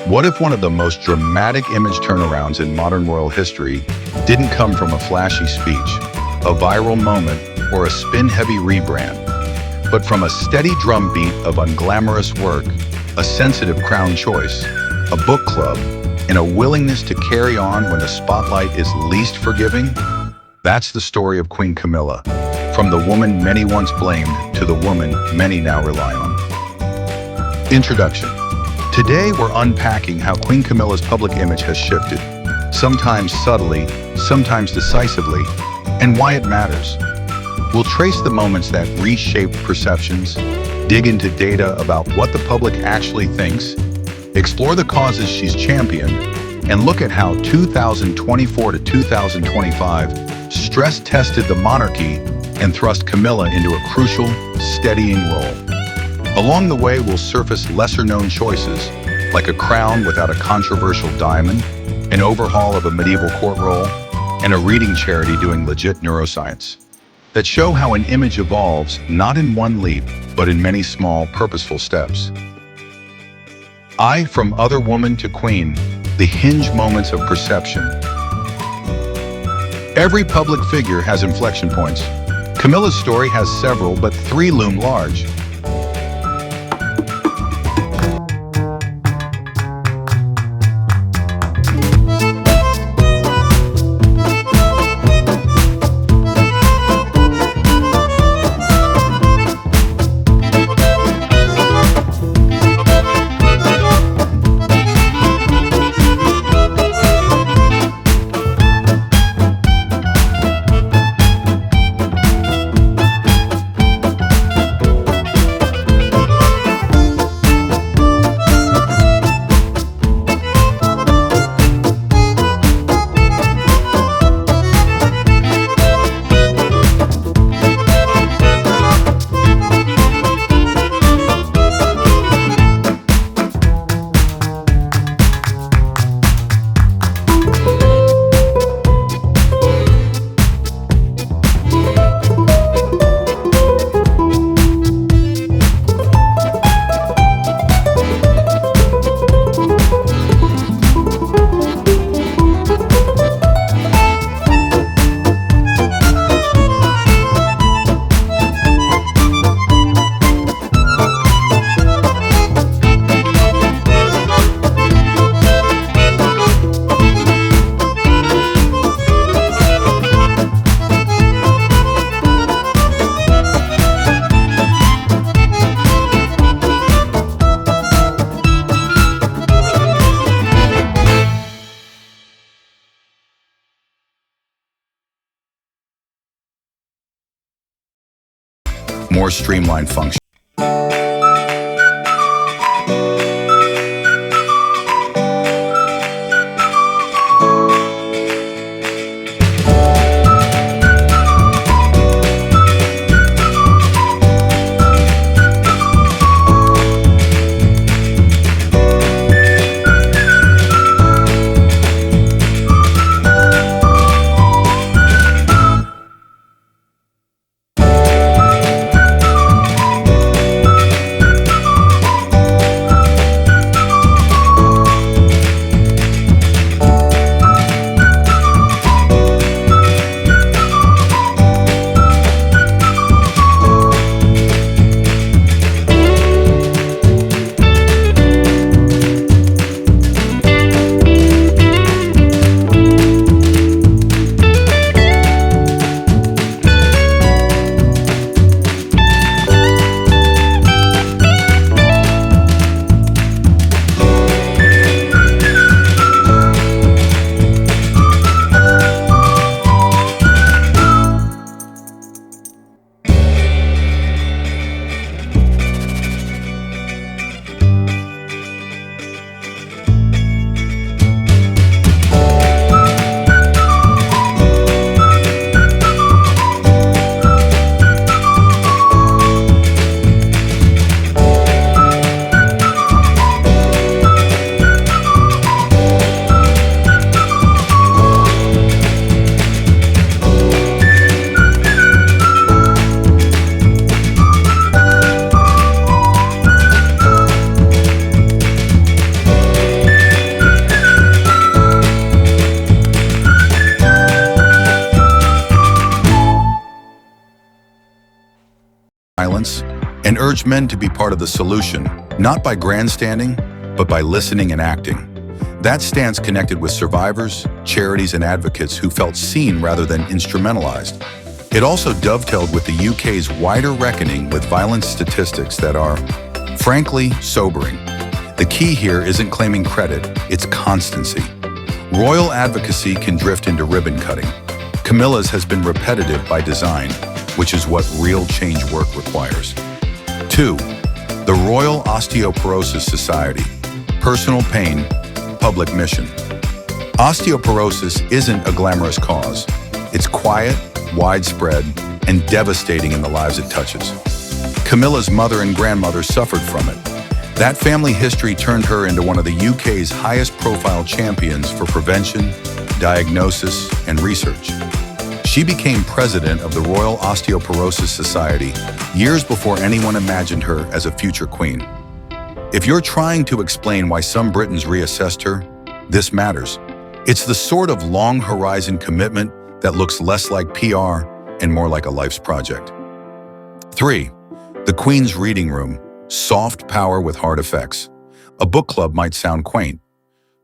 What if one of the most dramatic image turnarounds in modern royal history didn't come from a flashy speech, a viral moment, or a spin-heavy rebrand, but from a steady drumbeat of unglamorous work, a sensitive crown choice, a book club, and a willingness to carry on when the spotlight is least forgiving? That's the story of Queen Camilla, from the woman many once blamed to the woman many now rely on. Introduction. Today we're unpacking how Queen Camilla's public image has shifted, sometimes subtly, sometimes decisively, and why it matters. We'll trace the moments that reshaped perceptions, dig into data about what the public actually thinks, explore the causes she's championed, and look at how 2024 to 2025 stress-tested the monarchy and thrust Camilla into a crucial, steadying role. Along the way, we'll surface lesser-known choices, like a crown without a controversial diamond, an overhaul of a medieval court role, and a reading charity doing legit neuroscience, that show how an image evolves not in one leap, but in many small, purposeful steps. From other woman to queen, the hinge moments of perception. Every public figure has inflection points. Camilla's story has several, but three loom large. More streamlined function. silence and urged men to be part of the solution, not by grandstanding, but by listening and acting. That stance connected with survivors, charities, and advocates who felt seen rather than instrumentalized. It also dovetailed with the UK's wider reckoning with violence statistics that are, frankly, sobering. The key here isn't claiming credit, it's constancy. Royal advocacy can drift into ribbon cutting. Camilla's has been repetitive by design, which is what real change work requires. 2. The Royal Osteoporosis Society. Personal pain, public mission. Osteoporosis isn't a glamorous cause. It's quiet, widespread, and devastating in the lives it touches. Camilla's mother and grandmother suffered from it. That family history turned her into one of the UK's highest-profile champions for prevention, diagnosis, and research. She became president of the Royal Osteoporosis Society years before anyone imagined her as a future queen. If you're trying to explain why some Britons reassessed her, this matters. It's the sort of long-horizon commitment that looks less like PR and more like a life's project. 3. The Queen's Reading Room. Soft power with hard effects. A book club might sound quaint,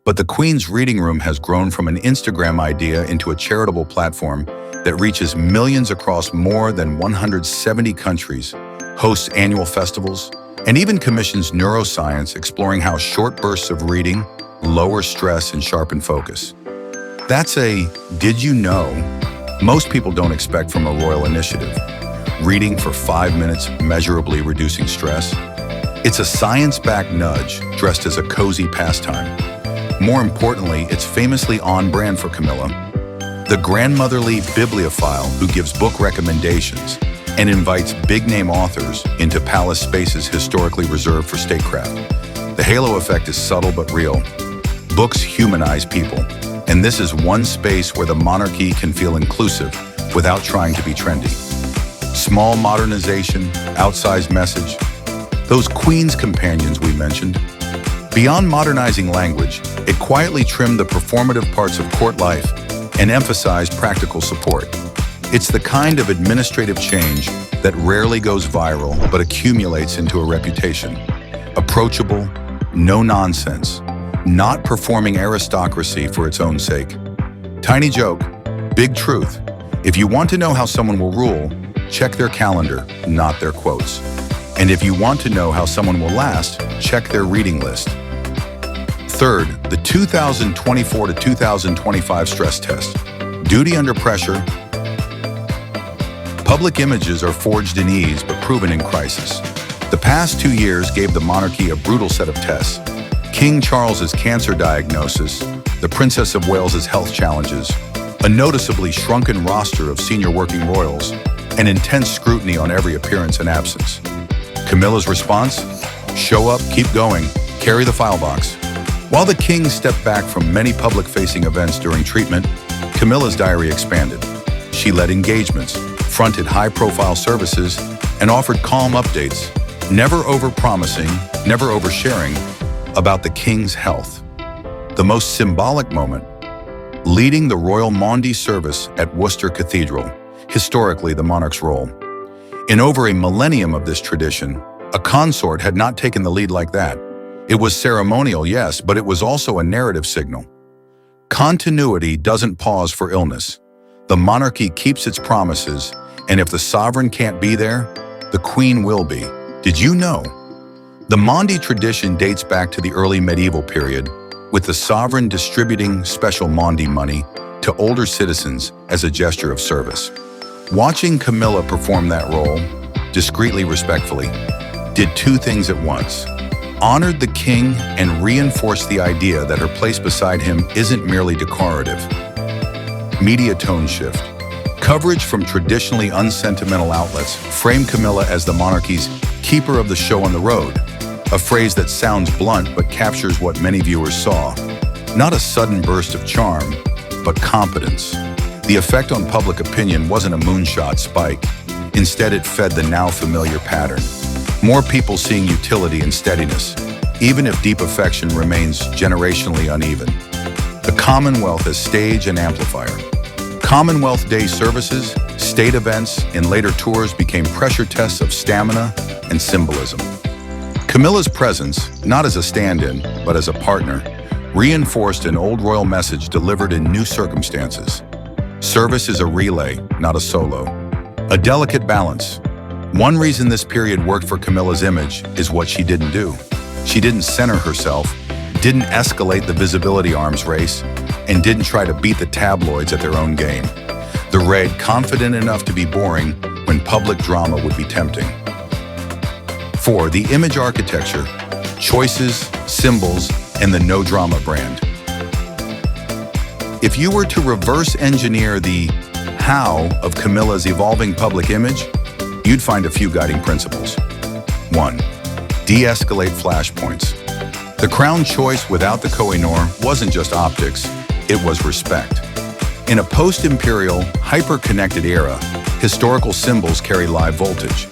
but the Queen's Reading Room has grown from an Instagram idea into a charitable platform that reaches millions across more than 170 countries, hosts annual festivals, and even commissions neuroscience exploring how short bursts of reading lower stress and sharpen focus. That's a did you know most people don't expect from a royal initiative. Reading for 5 minutes measurably reducing stress. It's a science-backed nudge dressed as a cozy pastime. More importantly, it's famously on brand for Camilla, the grandmotherly bibliophile who gives book recommendations and invites big-name authors into palace spaces historically reserved for statecraft. The halo effect is subtle but real. Books humanize people, and this is one space where the monarchy can feel inclusive without trying to be trendy. Small modernization, outsized message, those Queen's companions we mentioned. Beyond modernizing language, it quietly trimmed the performative parts of court life and emphasized practical support. It's the kind of administrative change that rarely goes viral but accumulates into a reputation. Approachable, no nonsense, not performing aristocracy for its own sake. Tiny joke, big truth. If you want to know how someone will rule, check their calendar, not their quotes. And if you want to know how someone will last, check their reading list. Third, the 2024 to 2025 stress test. Duty under pressure. Public images are forged in ease but proven in crisis. The past 2 years gave the monarchy a brutal set of tests. King Charles's cancer diagnosis, the Princess of Wales's health challenges, a noticeably shrunken roster of senior working royals, and intense scrutiny on every appearance and absence. Camilla's response? Show up, keep going, carry the file box. While the king stepped back from many public-facing events during treatment, Camilla's diary expanded. She led engagements, fronted high-profile services, and offered calm updates, never over-promising, never oversharing, about the king's health. The most symbolic moment, leading the Royal Maundy service at Worcester Cathedral, historically the monarch's role. In over a millennium of this tradition, a consort had not taken the lead like that. It was ceremonial, yes, but it was also a narrative signal. Continuity doesn't pause for illness. The monarchy keeps its promises, and if the sovereign can't be there, the queen will be. Did you know? The Maundy tradition dates back to the early medieval period, with the sovereign distributing special Maundy money to older citizens as a gesture of service. Watching Camilla perform that role, discreetly, respectfully, did two things at once. Honored the king and reinforced the idea that her place beside him isn't merely decorative. Media tone shift. Coverage from traditionally unsentimental outlets framed Camilla as the monarchy's keeper of the show on the road, a phrase that sounds blunt but captures what many viewers saw. Not a sudden burst of charm, but competence. The effect on public opinion wasn't a moonshot spike. Instead, it fed the now familiar pattern. More people seeing utility and steadiness, even if deep affection remains generationally uneven. The Commonwealth as stage and amplifier. Commonwealth Day services, state events, and later tours became pressure tests of stamina and symbolism. Camilla's presence, not as a stand-in, but as a partner, reinforced an old royal message delivered in new circumstances. Service is a relay, not a solo. A delicate balance. One reason this period worked for Camilla's image is what she didn't do. She didn't center herself, didn't escalate the visibility arms race, and didn't try to beat the tabloids at their own game. The raid confident enough to be boring when public drama would be tempting. 4. The image architecture, choices, symbols, and the no drama brand. If you were to reverse engineer the how of Camilla's evolving public image, you'd find a few guiding principles. 1. De-escalate flashpoints. The crown choice without the Koh-i-Noor wasn't just optics, it was respect. In a post-imperial, hyper-connected era, historical symbols carry live voltage.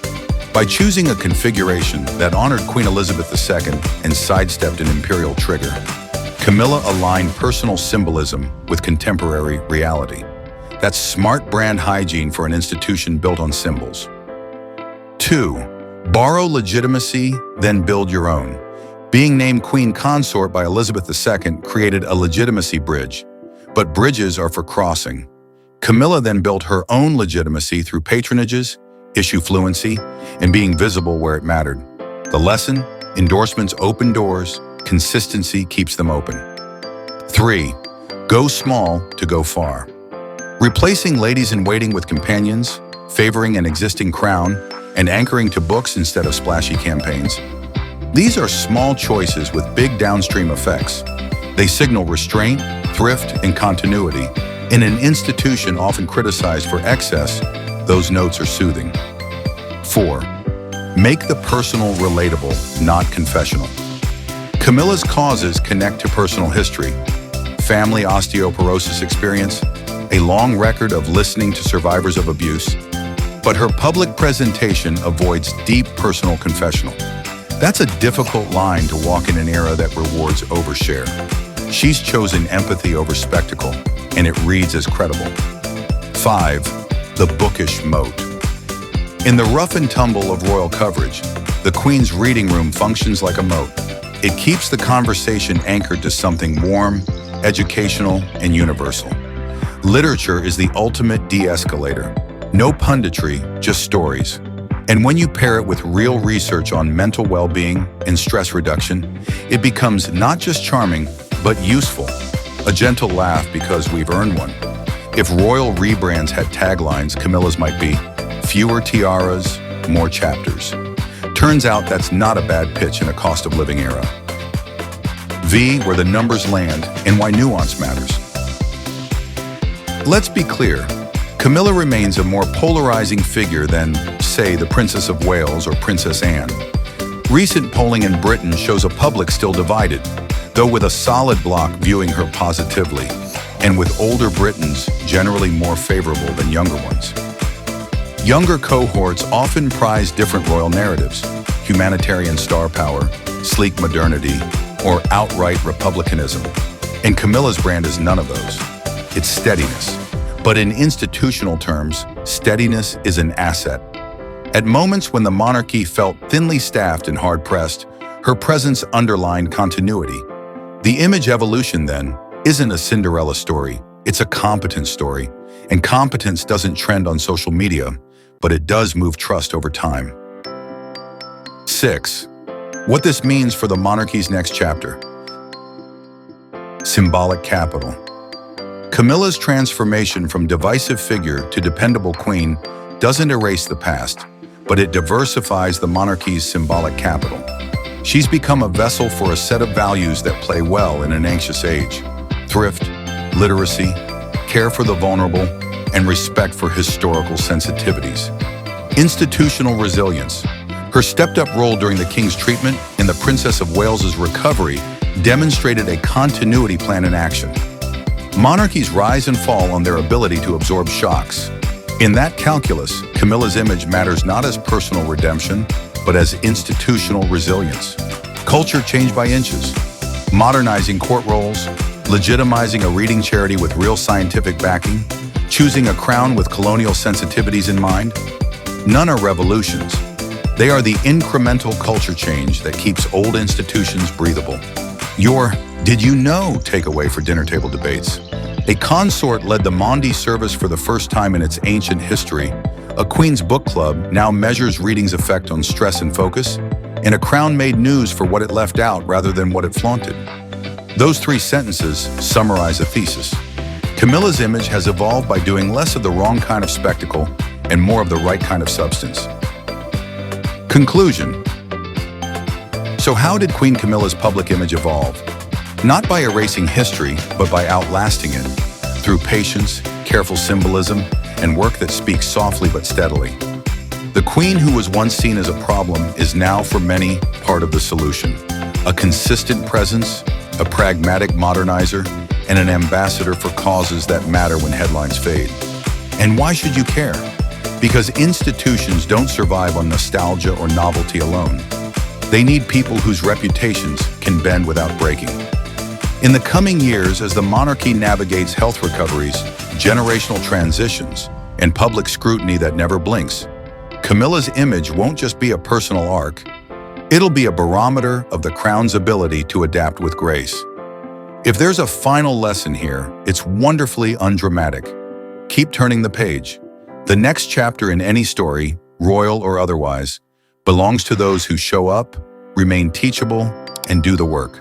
By choosing a configuration that honored Queen Elizabeth II and sidestepped an imperial trigger, Camilla aligned personal symbolism with contemporary reality. That's smart brand hygiene for an institution built on symbols. 2. Borrow legitimacy, then build your own. Being named Queen Consort by Elizabeth II created a legitimacy bridge, but bridges are for crossing. Camilla then built her own legitimacy through patronages, issue fluency, and being visible where it mattered. The lesson: endorsements open doors, consistency keeps them open. 3. Go small to go far. Replacing ladies-in-waiting with companions, favoring an existing crown, and anchoring to books instead of splashy campaigns. These are small choices with big downstream effects. They signal restraint, thrift, and continuity. In an institution often criticized for excess, those notes are soothing. 4. Make the personal relatable, not confessional. Camilla's causes connect to personal history. Family osteoporosis experience, a long record of listening to survivors of abuse, but her public presentation avoids deep personal confessional. That's a difficult line to walk in an era that rewards overshare. She's chosen empathy over spectacle, and it reads as credible. 5. The bookish moat. In the rough and tumble of royal coverage, the Queen's reading room functions like a moat. It keeps the conversation anchored to something warm, educational, and universal. Literature is the ultimate de-escalator. No punditry, just stories. And when you pair it with real research on mental well-being and stress reduction, it becomes not just charming, but useful. A gentle laugh because we've earned one. If royal rebrands had taglines, Camilla's might be, fewer tiaras, more chapters. Turns out that's not a bad pitch in a cost of living era. V, where the numbers land and why nuance matters. Let's be clear. Camilla remains a more polarizing figure than, say, the Princess of Wales or Princess Anne. Recent polling in Britain shows a public still divided, though with a solid bloc viewing her positively, and with older Britons generally more favorable than younger ones. Younger cohorts often prize different royal narratives: humanitarian star power, sleek modernity, or outright republicanism. And Camilla's brand is none of those. It's steadiness. But in institutional terms, steadiness is an asset. At moments when the monarchy felt thinly staffed and hard-pressed, her presence underlined continuity. The image evolution, then, isn't a Cinderella story, it's a competence story. And competence doesn't trend on social media, but it does move trust over time. 6. What this means for the monarchy's next chapter. Symbolic capital. Camilla's transformation from divisive figure to dependable queen doesn't erase the past, but it diversifies the monarchy's symbolic capital. She's become a vessel for a set of values that play well in an anxious age: thrift, literacy, care for the vulnerable, and respect for historical sensitivities. Institutional resilience. Her stepped-up role during the King's treatment and the Princess of Wales's recovery demonstrated a continuity plan in action. Monarchies rise and fall on their ability to absorb shocks. In that calculus, Camilla's image matters not as personal redemption, but as institutional resilience. Culture changed by inches, modernizing court roles, legitimizing a reading charity with real scientific backing, choosing a crown with colonial sensitivities in mind? None are revolutions. They are the incremental culture change that keeps old institutions breathable. Your "did you know" takeaway for dinner table debates. A consort led the Maundy service for the first time in its ancient history. A Queen's book club now measures reading's effect on stress and focus. And a crown made news for what it left out rather than what it flaunted. Those 3 sentences summarize a thesis. Camilla's image has evolved by doing less of the wrong kind of spectacle and more of the right kind of substance. Conclusion. So how did Queen Camilla's public image evolve? Not by erasing history, but by outlasting it, through patience, careful symbolism, and work that speaks softly but steadily. The Queen who was once seen as a problem is now, for many, part of the solution. A consistent presence, a pragmatic modernizer, and an ambassador for causes that matter when headlines fade. And why should you care? Because institutions don't survive on nostalgia or novelty alone. They need people whose reputations can bend without breaking. In the coming years, as the monarchy navigates health recoveries, generational transitions, and public scrutiny that never blinks, Camilla's image won't just be a personal arc. It'll be a barometer of the crown's ability to adapt with grace. If there's a final lesson here, it's wonderfully undramatic. Keep turning the page. The next chapter in any story, royal or otherwise, belongs to those who show up, remain teachable, and do the work.